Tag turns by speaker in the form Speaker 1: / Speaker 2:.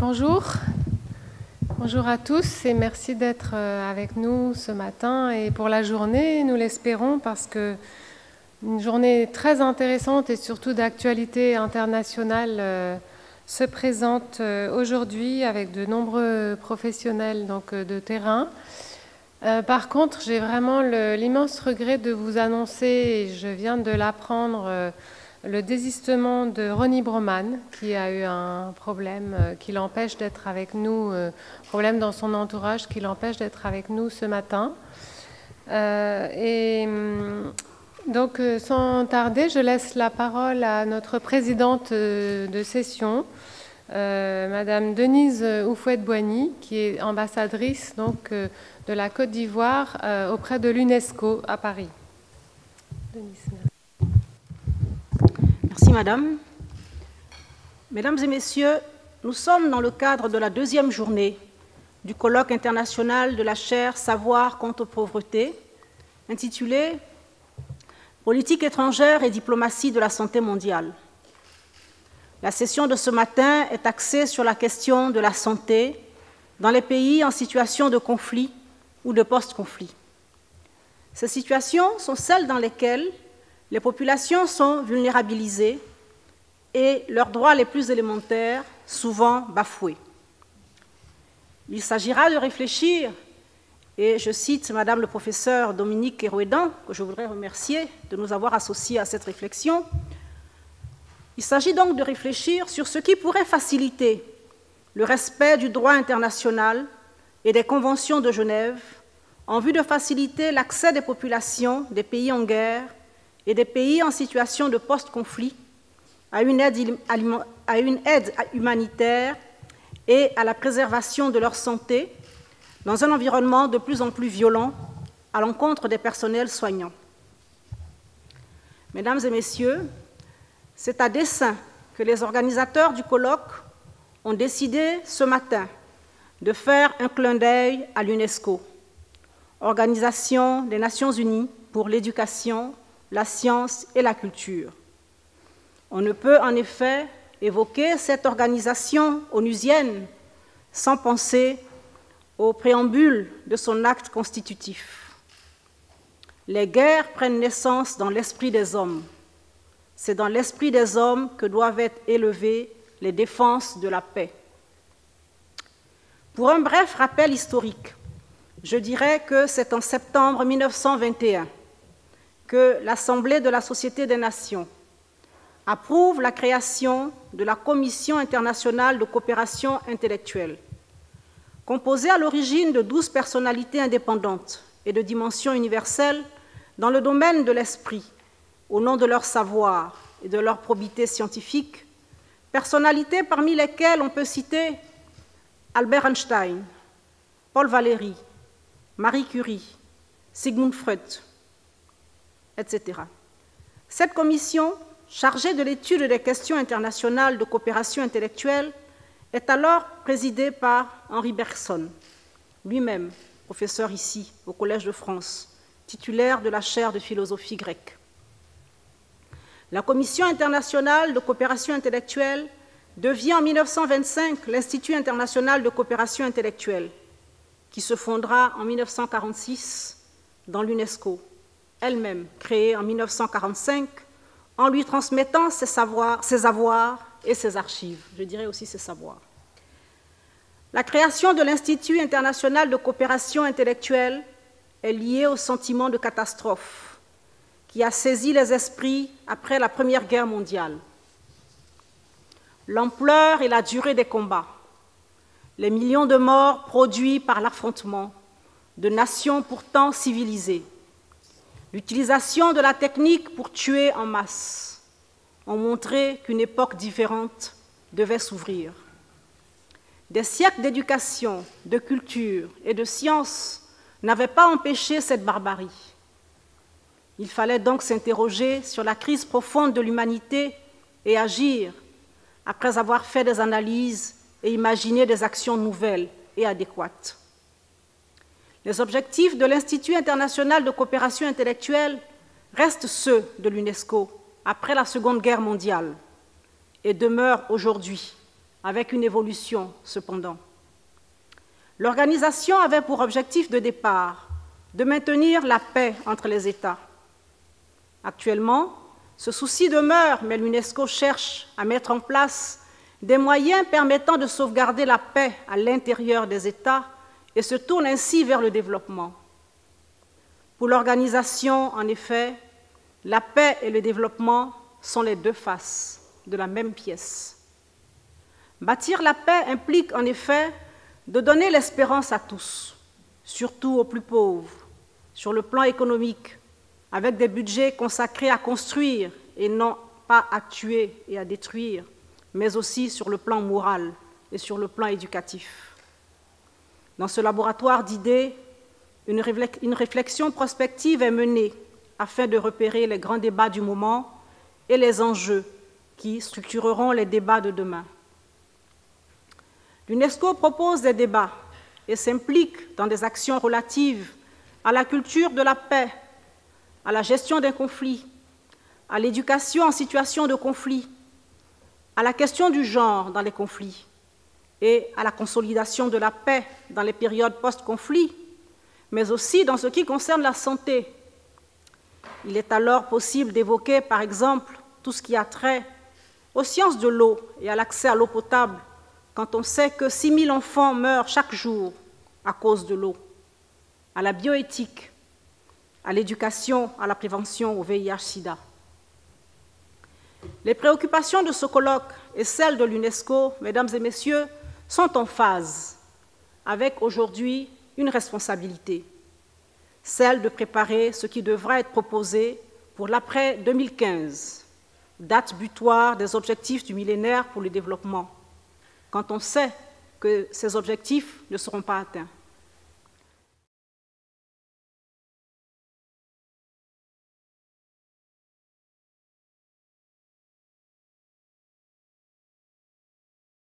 Speaker 1: Bonjour. Bonjour à tous et merci d'être avec nous ce matin et pour la journée, nous l'espérons, parce que une journée très intéressante et surtout d'actualité internationale se présente aujourd'hui avec de nombreux professionnels de terrain. Par contre, j'ai vraiment l'immense regret de vous annoncer, et je viens de l'apprendre, le désistement de Ronnie Broman, qui a eu un problème qui l'empêche d'être avec nous, problème dans son entourage qui l'empêche d'être avec nous ce matin. Donc, sans tarder, je laisse la parole à notre présidente de session, Madame Denise Houphouët-Boigny, qui est ambassadrice de la Côte d'Ivoire auprès de l'UNESCO à Paris. Denise, merci.
Speaker 2: Merci, Madame. Mesdames et Messieurs, nous sommes dans le cadre de la deuxième journée du colloque international de la chaire Savoir contre pauvreté, intitulé « Politique étrangère et diplomatie de la santé mondiale ». La session de ce matin est axée sur la question de la santé dans les pays en situation de conflit ou de post-conflit. Ces situations sont celles dans lesquelles les populations sont vulnérabilisées et leurs droits les plus élémentaires souvent bafoués. Il s'agira de réfléchir, et je cite Madame le professeur Dominique Kerouédan, que je voudrais remercier de nous avoir associés à cette réflexion. Il s'agit donc de réfléchir sur ce qui pourrait faciliter le respect du droit international et des conventions de Genève en vue de faciliter l'accès des populations des pays en guerre et des pays en situation de post-conflit à une aide humanitaire et à la préservation de leur santé dans un environnement de plus en plus violent à l'encontre des personnels soignants. Mesdames et Messieurs, c'est à dessein que les organisateurs du colloque ont décidé ce matin de faire un clin d'œil à l'UNESCO, Organisation des Nations Unies pour l'éducation, la science et la culture. On ne peut en effet évoquer cette organisation onusienne sans penser au préambule de son acte constitutif. Les guerres prennent naissance dans l'esprit des hommes. C'est dans l'esprit des hommes que doivent être élevées les défenses de la paix. Pour un bref rappel historique, je dirais que c'est en septembre 1921 que l'Assemblée de la Société des Nations approuve la création de la Commission internationale de coopération intellectuelle, composée à l'origine de 12 personnalités indépendantes et de dimension universelle dans le domaine de l'esprit, au nom de leur savoir et de leur probité scientifique, personnalités parmi lesquelles on peut citer Albert Einstein, Paul Valéry, Marie Curie, Sigmund Freud, etc. Cette commission, chargée de l'étude des questions internationales de coopération intellectuelle, est alors présidée par Henri Bergson, lui-même professeur ici au Collège de France, titulaire de la chaire de philosophie grecque. La Commission internationale de coopération intellectuelle devient en 1925 l'Institut international de coopération intellectuelle, qui se fondera en 1946 dans l'UNESCO, elle-même créée en 1945, en lui transmettant ses avoirs et ses archives, je dirais aussi ses savoirs. La création de l'Institut international de coopération intellectuelle est liée au sentiment de catastrophe qui a saisi les esprits après la Première Guerre mondiale. L'ampleur et la durée des combats, les millions de morts produits par l'affrontement de nations pourtant civilisées, l'utilisation de la technique pour tuer en masse ont montré qu'une époque différente devait s'ouvrir. Des siècles d'éducation, de culture et de science n'avaient pas empêché cette barbarie. Il fallait donc s'interroger sur la crise profonde de l'humanité et agir après avoir fait des analyses et imaginé des actions nouvelles et adéquates. Les objectifs de l'Institut international de coopération intellectuelle restent ceux de l'UNESCO après la Seconde Guerre mondiale et demeurent aujourd'hui avec une évolution cependant. L'organisation avait pour objectif de départ de maintenir la paix entre les États. Actuellement, ce souci demeure, mais l'UNESCO cherche à mettre en place des moyens permettant de sauvegarder la paix à l'intérieur des États et se tourne ainsi vers le développement. Pour l'organisation, en effet, la paix et le développement sont les deux faces de la même pièce. Bâtir la paix implique en effet de donner l'espérance à tous, surtout aux plus pauvres, sur le plan économique, avec des budgets consacrés à construire et non pas à tuer et à détruire, mais aussi sur le plan moral et sur le plan éducatif. Dans ce laboratoire d'idées, une réflexion prospective est menée afin de repérer les grands débats du moment et les enjeux qui structureront les débats de demain. L'UNESCO propose des débats et s'implique dans des actions relatives à la culture de la paix, à la gestion des conflits, à l'éducation en situation de conflit, à la question du genre dans les conflits et à la consolidation de la paix dans les périodes post-conflit, mais aussi dans ce qui concerne la santé. Il est alors possible d'évoquer, par exemple, tout ce qui a trait aux sciences de l'eau et à l'accès à l'eau potable, quand on sait que 6 000 enfants meurent chaque jour à cause de l'eau, à la bioéthique, à l'éducation, à la prévention au VIH-Sida. Les préoccupations de ce colloque et celles de l'UNESCO, mesdames et messieurs, sont en phase avec aujourd'hui une responsabilité, celle de préparer ce qui devra être proposé pour l'après 2015, date butoir des objectifs du millénaire pour le développement, quand on sait que ces objectifs ne seront pas atteints.